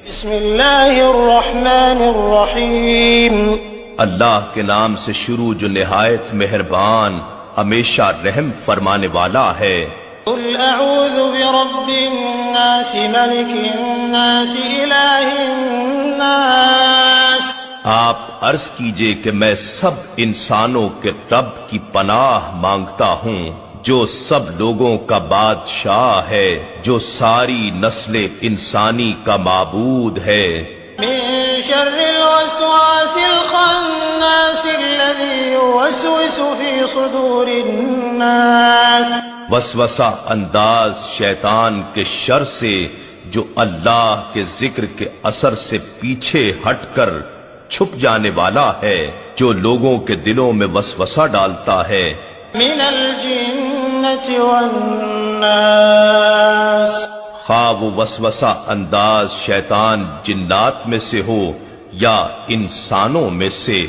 بسم اللہ الرحمن الرحیم، اللہ کے نام سے شروع جو نہایت مہربان ہمیشہ رحم فرمانے والا ہے۔ قل اعوذ برب الناس ملک الناس الہ الناس، آپ عرض کیجئے کہ میں سب انسانوں کے رب کی پناہ مانگتا ہوں، جو سب لوگوں کا بادشاہ ہے، جو ساری نسل انسانی کا معبود ہے۔ من شر الوسواس الخناس الذي يوسوس في صدور الناس، وسوسہ انداز شیطان کے شر سے جو اللہ کے ذکر کے اثر سے پیچھے ہٹ کر چھپ جانے والا ہے، جو لوگوں کے دلوں میں وسوسہ ڈالتا ہے۔ من الجنة والناس، خواہ وہ وسوسہ انداز شیطان جنات میں سے ہو یا انسانوں میں سے۔